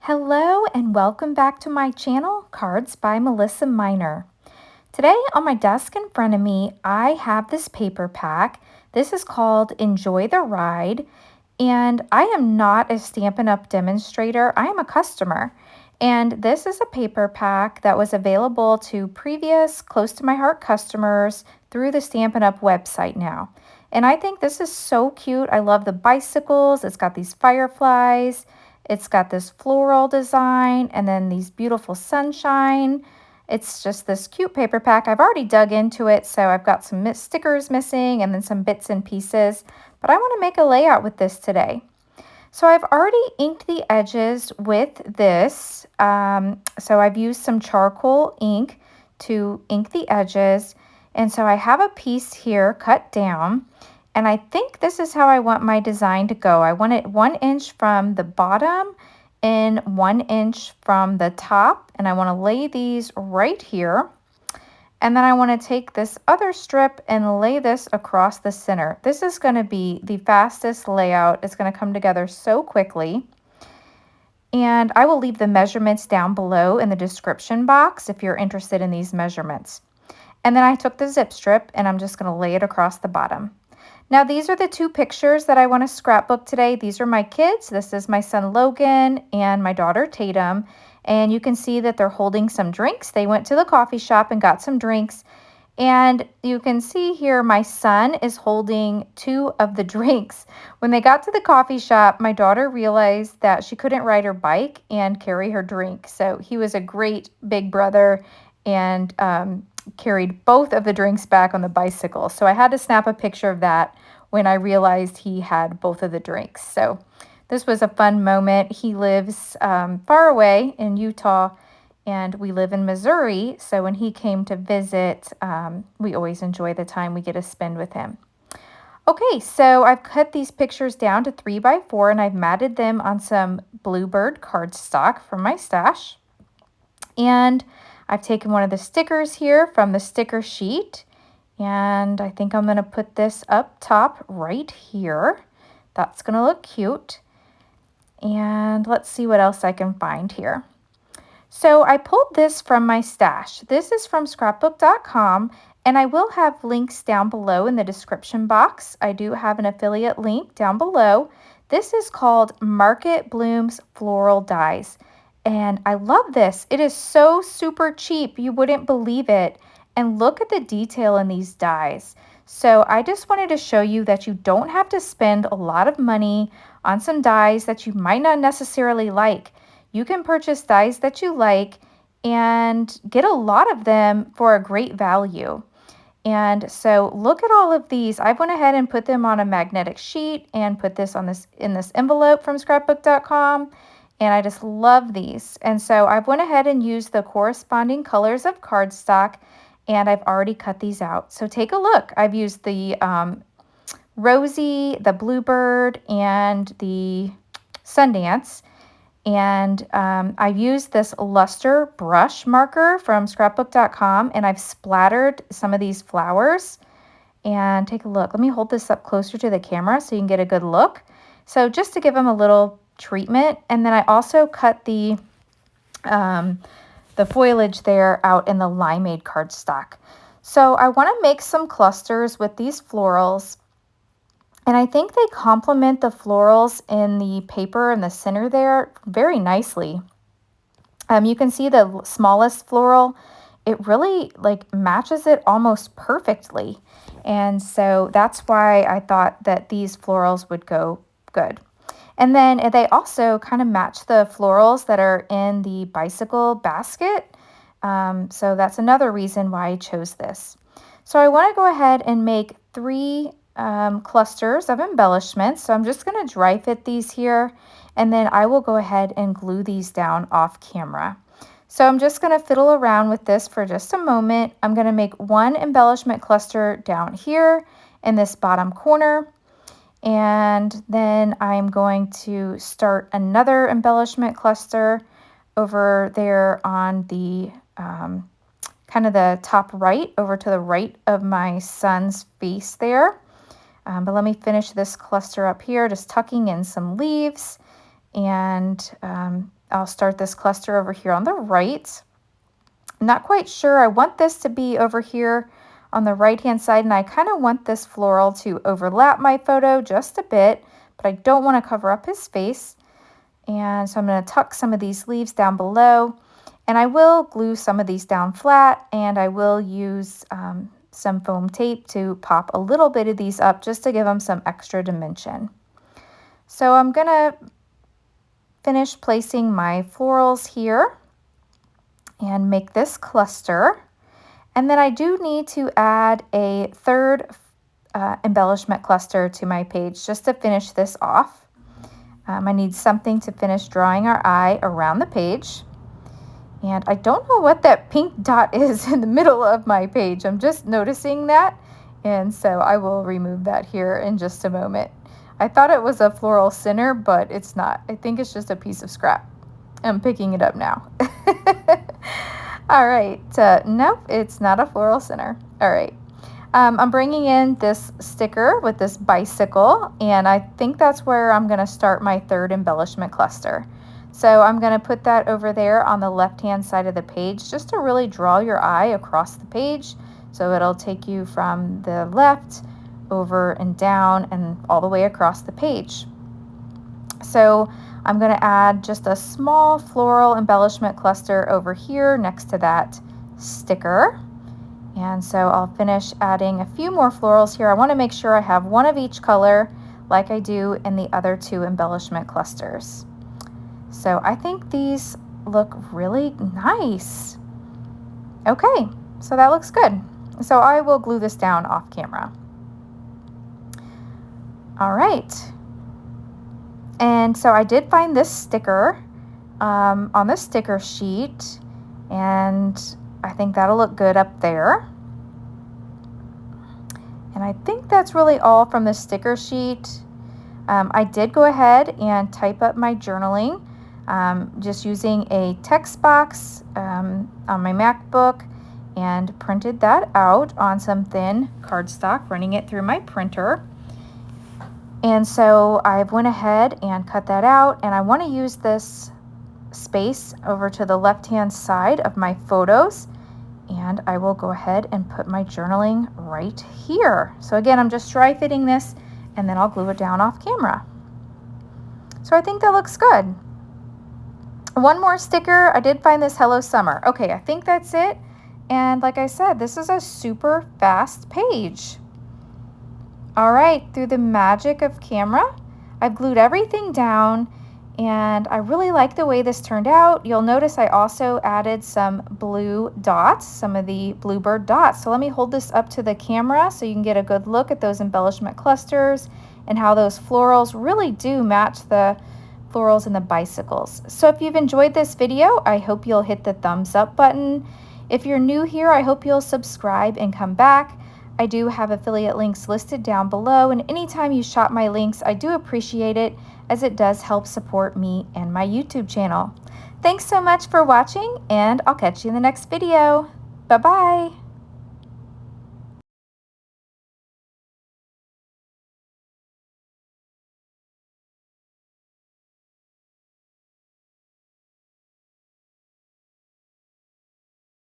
Hello and welcome back to my channel, Cards by Melissa Minor. Today on my desk in front of me, I have this paper pack. This is called Enjoy the Ride, and I am not a Stampin' Up! Demonstrator. I am a customer, and this is a paper pack that was available to previous close to my heart customers through the Stampin' Up! Website now. And I think this is so cute. I love the bicycles. It's got these fireflies. It's got this floral design and then these beautiful sunshine. It's just this cute paper pack. I've already dug into it, so I've got some stickers missing and then some bits and pieces, but I want to make a layout with this today. So I've already inked the edges with this. So I've used some charcoal ink to ink the edges. And so I have a piece here cut down. And I think this is how I want my design to go. I want it 1 inch from the bottom and 1 inch from the top. And I want to lay these right here. And then I want to take this other strip and lay this across the center. This is going to be the fastest layout. It's going to come together so quickly. And I will leave the measurements down below in the description box if you're interested in these measurements. And then I took the zip strip and I'm just going to lay it across the bottom. Now these are the two pictures that I want to scrapbook today. These are my kids. This is my son Logan and my daughter Tatum. And you can see that they're holding some drinks. They went to the coffee shop and got some drinks. And you can see here my son is holding 2 of the drinks. When they got to the coffee shop, my daughter realized that she couldn't ride her bike and carry her drink. So he was a great big brother and carried both of the drinks back on the bicycle. So I had to snap a picture of that when I realized he had both of the drinks. So this was a fun moment. He lives far away in Utah and we live in Missouri. So when he came to visit, we always enjoy the time we get to spend with him. Okay, so I've cut these pictures down to 3 by 4 and I've matted them on some Bluebird cardstock from my stash. And I've taken one of the stickers here from the sticker sheet, and I think I'm going to put this up top right here. That's going to look cute. And let's see what else I can find here. So I pulled this from my stash. This is from scrapbook.com, and I will have links down below in the description box. I do have an affiliate link down below. This is called Market Bloom's Floral Dies. And I love this. It is so super cheap. You wouldn't believe it. And look at the detail in these dies. So I just wanted to show you that you don't have to spend a lot of money on some dies that you might not necessarily like. You can purchase dies that you like and get a lot of them for a great value. And so look at all of these. I went ahead and put them on a magnetic sheet and put this on in this envelope from scrapbook.com. And I just love these. And so I've went ahead and used the corresponding colors of cardstock, and I've already cut these out. So take a look. I've used the Rosy, the Bluebird, and the Sundance. And I've used this luster brush marker from scrapbook.com, and I've splattered some of these flowers. And take a look. Let me hold this up closer to the camera so you can get a good look. So just to give them a little treatment. And then I also cut the foliage there out in the limeade cardstock. So I want to make some clusters with these florals, and I think they complement the florals in the paper in the center there very nicely. You can see the smallest floral, it really like matches it almost perfectly. And so that's why I thought that these florals would go good. And then they also kind of match the florals that are in the bicycle basket. So that's another reason why I chose this. So I want to go ahead and make 3 clusters of embellishments. So I'm just going to dry fit these here, and then I will go ahead and glue these down off camera. So I'm just going to fiddle around with this for just a moment. I'm going to make 1 embellishment cluster down here in this bottom corner. And then I'm going to start another embellishment cluster over there on the kind of the top right, over to the right of my son's face there. But let me finish this cluster up here, just tucking in some leaves. And I'll start this cluster over here on the right. I'm not quite sure. I want this to be over here on the right-hand side, and I kind of want this floral to overlap my photo just a bit, but I don't want to cover up his face. And so I'm going to tuck some of these leaves down below, and I will glue some of these down flat, and I will use some foam tape to pop a little bit of these up just to give them some extra dimension. So I'm going to finish placing my florals here and make this cluster. And then I do need to add a third embellishment cluster to my page just to finish this off. I need something to finish drawing our eye around the page. And I don't know what that pink dot is in the middle of my page. I'm just noticing that. And so I will remove that here in just a moment. I thought it was a floral center, but it's not. I think it's just a piece of scrap. I'm picking it up now. All right. Nope, it's not a floral center. All right. I'm bringing in this sticker with this bicycle, and I think that's where I'm going to start my third embellishment cluster. So I'm going to put that over there on the left-hand side of the page just to really draw your eye across the page. So it'll take you from the left over and down and all the way across the page. So I'm going to add just a small floral embellishment cluster over here next to that sticker. And so I'll finish adding a few more florals here. I want to make sure I have one of each color like I do in the other two embellishment clusters. So I think these look really nice. Okay, so that looks good. So I will glue this down off camera. All right. And so I did find this sticker on the sticker sheet, and I think that'll look good up there. And I think that's really all from the sticker sheet. I did go ahead and type up my journaling just using a text box on my MacBook, and printed that out on some thin cardstock, running it through my printer. And so I went ahead and cut that out, and I want to use this space over to the left-hand side of my photos, and I will go ahead and put my journaling right here. So again, I'm just dry fitting this, and then I'll glue it down off camera. So I think that looks good. One more sticker. I did find this Hello Summer. Okay, I think that's it. And like I said, this is a super fast page. All right, through the magic of camera, I've glued everything down, and I really like the way this turned out. You'll notice I also added some blue dots, some of the bluebird dots. So let me hold this up to the camera so you can get a good look at those embellishment clusters and how those florals really do match the florals and the bicycles. So if you've enjoyed this video, I hope you'll hit the thumbs up button. If you're new here, I hope you'll subscribe and come back. I do have affiliate links listed down below, and anytime you shop my links, I do appreciate it, as it does help support me and my YouTube channel. Thanks so much for watching, and I'll catch you in the next video. Bye-bye.